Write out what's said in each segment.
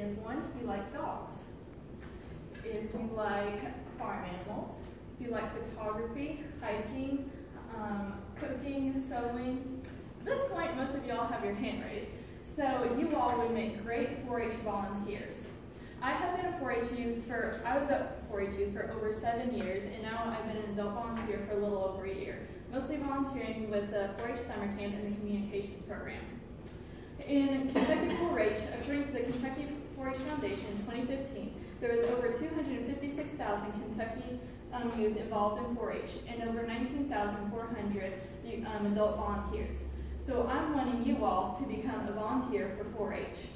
If one, you like dogs. If you like farm animals. If you like photography, hiking, cooking, sewing. At this point, most of y'all have your hand raised. So you all would make great 4-H volunteers. I have been a 4-H youth I was a 4-H youth for over 7 years, and now I've been an adult volunteer for a little over a year, mostly volunteering with the 4-H summer camp and the communications program. In Kentucky 4-H, according to the Kentucky 4-H Foundation in 2015, there was over 256,000 Kentucky youth involved in 4-H and over 19,400 adult volunteers. So I'm wanting you all to become a volunteer for 4-H.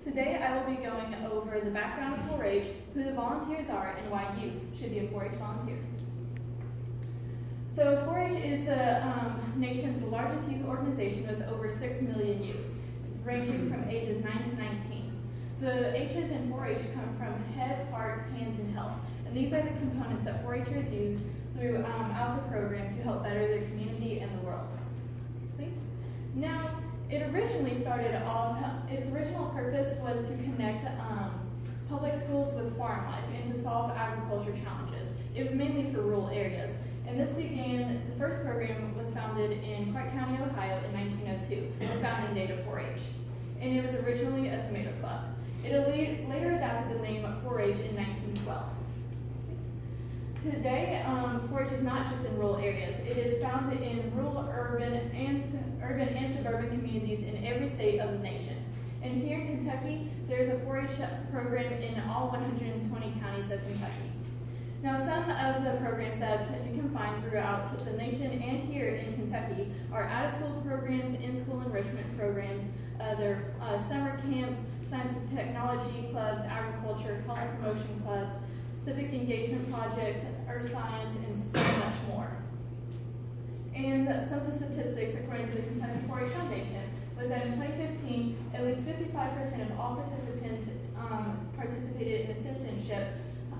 Today I will be going over the background of 4-H, who the volunteers are, and why you should be a 4-H volunteer. So 4-H is the nation's largest youth organization with over 6 million youth, ranging from ages 9 to 19. The H's in 4-H come from head, heart, hands, and health. And these are the components that 4-Hers use throughout the program to help better their community and the world. Next, please. Now, it originally started off, its original purpose was to connect public schools with farm life and to solve agriculture challenges. It was mainly for rural areas. And this began, the first program was founded in Clark County, Ohio in 1902, the founding date of 4-H. And it was originally a tomato club. It later adopted the name 4-H in 1912. Today, 4-H is not just in rural areas. It is found in rural, urban, and suburban communities in every state of the nation. And here in Kentucky, there's a 4-H program in all 120 counties of Kentucky. Now, some of the programs that you can find throughout the nation and here in Kentucky are out-of-school programs, in-school enrichment programs, there are summer camps, science and technology clubs, agriculture, color promotion clubs, civic engagement projects, earth science, and so much more. And some of the statistics, according to the Kentucky 4-H Foundation, was that in 2015, at least 55% of all participants participated in a citizenship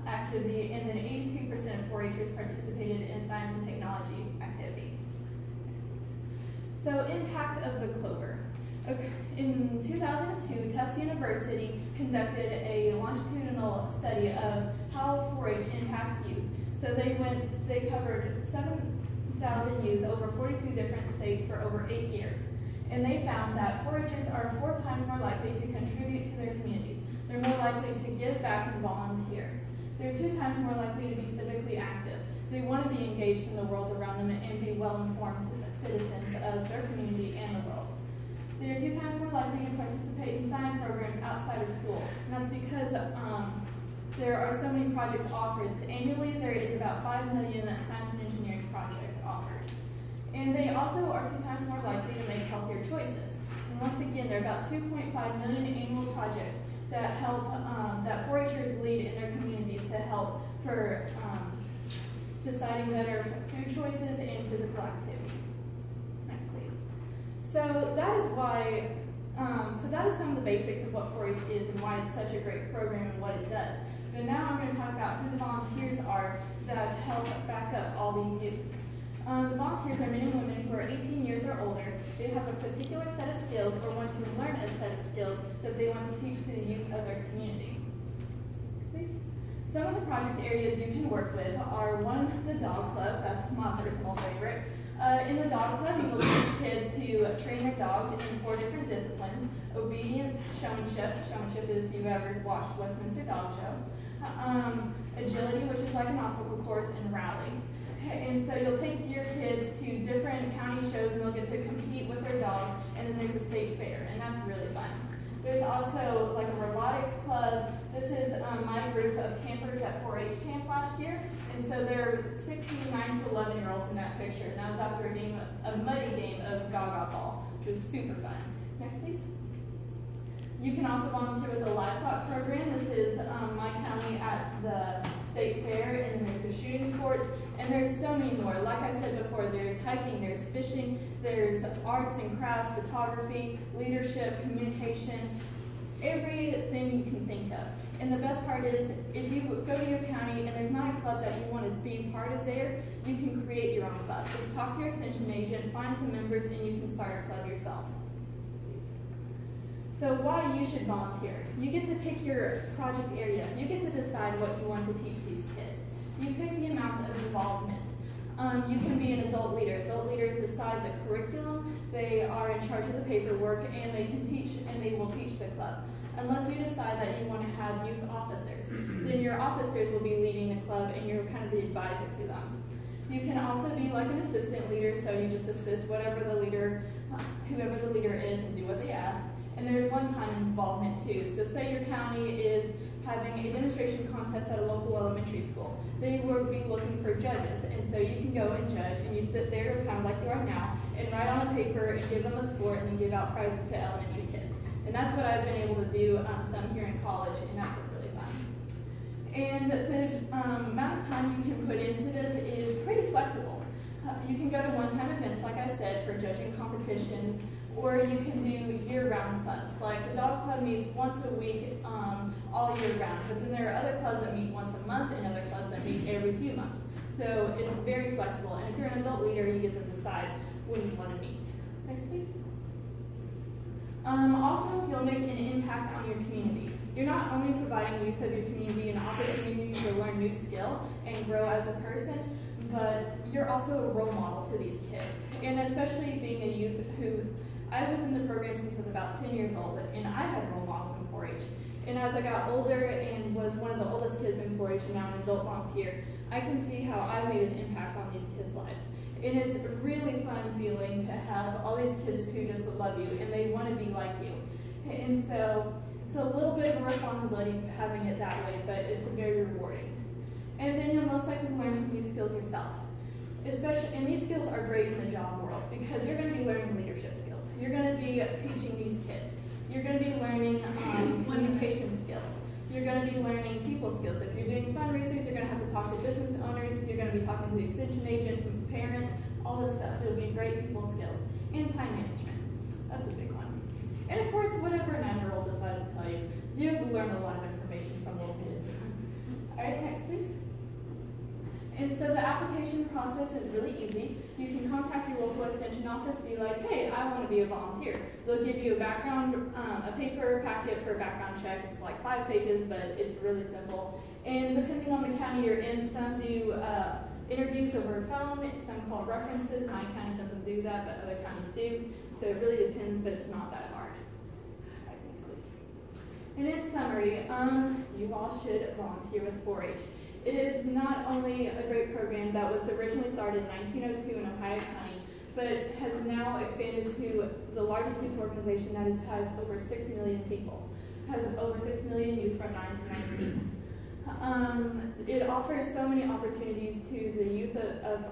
activity, and then 82% of 4-Hers participated in science and technology activity. So, impact of the clover. Okay. In 2002, Tufts University conducted a longitudinal study of how 4-H impacts youth. So they covered 7,000 youth over 42 different states for over 8 years. And they found that 4-Hers are 4 times more likely to contribute to their communities. They're more likely to give back and volunteer. They're 2 times more likely to be civically active. They want to be engaged in the world around them and be well-informed citizens of their community and the world. They are 2 times more likely to participate in science programs outside of school. And that's because there are so many projects offered. Annually, there is about 5 million science and engineering projects offered. And they also are 2 times more likely to make healthier choices. And once again, there are about 2.5 million annual projects that help, that 4-Hers lead in their communities to help for deciding better food choices and physical activity. Next, please. So that is why, that is some of the basics of what 4-H is and why it's such a great program and what it does. But now I'm going to talk about who the volunteers are that help back up all these youth. The volunteers are men and women who are 18 years or older. They have a particular set of skills or want to learn a set of skills that they want to teach to the youth of their community. Next, please. Some of the project areas you can work with are 1, the dog club. That's my personal favorite. In the dog club, you will teach kids to train their dogs in 4 different disciplines: obedience, showmanship. Showmanship is if you've ever watched Westminster Dog Show. Agility, which is like an obstacle course, and rally. And so you'll take your kids to different county shows and they'll get to compete with their dogs, and then there's a state fair, and that's really fun. There's also like a robotics club. This is my group of campers at 4-H camp last year, and so there are 9 to 11-year-olds in that picture, and that was after a muddy game of Gaga Ball, which was super fun. Next, please. You can also volunteer with the livestock program. This is my county at the state fair, and then there's the shooting sports, and there's so many more. Like I said before, there's hiking, there's fishing, there's arts and crafts, photography, leadership, communication, everything you can think of. And the best part is, if you go to your county and there's not a club that you want to be part of there, you can create your own club. Just talk to your extension agent, find some members, and you can start a club yourself. So why you should volunteer? You get to pick your project area. You get to decide what you want to teach these kids. You pick the amount of involvement. You can be an adult leader. Adult leaders decide the curriculum. They are in charge of the paperwork, and they can teach, and they will teach the club. Unless you decide that you want to have youth officers, then your officers will be leading the club, and you're kind of the advisor to them. You can also be like an assistant leader, so you just assist whoever the leader is, and do what they ask. And there's one-time involvement too. So say your county is having a demonstration contest at a local elementary school. They will be looking for judges, and so you can go and judge, and you'd sit there kind of like you are now, and write on a paper and give them a score, and then give out prizes to elementary kids. And that's what I've been able to do some here in college, and that's been really fun. And the amount of time you can put into this is pretty flexible. You can go to one-time events, like I said, for judging competitions, or you can do year-round clubs. Like the dog club meets once a week all year round, but then there are other clubs that meet once a month and other clubs that meet every few months. So it's very flexible, and if you're an adult leader, you get to decide when you want to meet. Next, please. Also, you'll make an impact on your community. You're not only providing youth of your community an opportunity to learn new skill and grow as a person, but you're also a role model to these kids. And especially being a youth who, I was in the program since I was about 10 years old, and I had role models in 4-H. And as I got older and was one of the oldest kids in 4-H and now an adult volunteer, I can see how I made an impact on these kids' lives. And it's a really fun feeling to have all these kids who just love you and they want to be like you. And so it's a little bit of a responsibility having it that way, but it's very rewarding. And then you'll most likely learn some new skills yourself. And these skills are great in the job world because you're going to be learning leadership skills. You're going to be teaching these kids. You're going to be learning communication skills. You're going to be learning people skills. If you're doing fundraisers, you're going to have to talk to business owners. You're going to be talking to the extension agent, parents, all this stuff. It'll be great people skills. And time management. That's a big one. And of course, whatever a 9-year-old decides to tell you, you'll learn a lot of information from little kids. All right, next please. And so the application process is really easy. You can contact your local extension office and be like, hey, I want to be a volunteer. They'll give you a background, a paper packet for a background check. It's like 5 pages, but it's really simple. And depending on the county you're in, some do interviews over phone, some call references. My county doesn't do that, but other counties do. So it really depends, but it's not that hard. All right, next please. And in summary, you all should volunteer with 4-H. It is not only a great program that was originally started in 1902 in Ohio County, but has now expanded to the largest youth organization that has over 6 million people, has over 6 million youth from 9 to 19. It offers so many opportunities to the youth of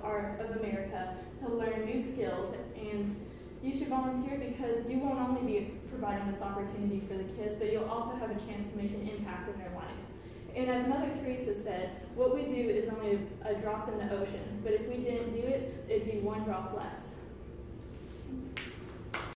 America to learn new skills, and you should volunteer because you won't only be providing this opportunity for the kids, but you'll also have a chance to make an impact in their life. And as Mother Teresa said, what we do is only a drop in the ocean, but if we didn't do it, it'd be 1 drop less.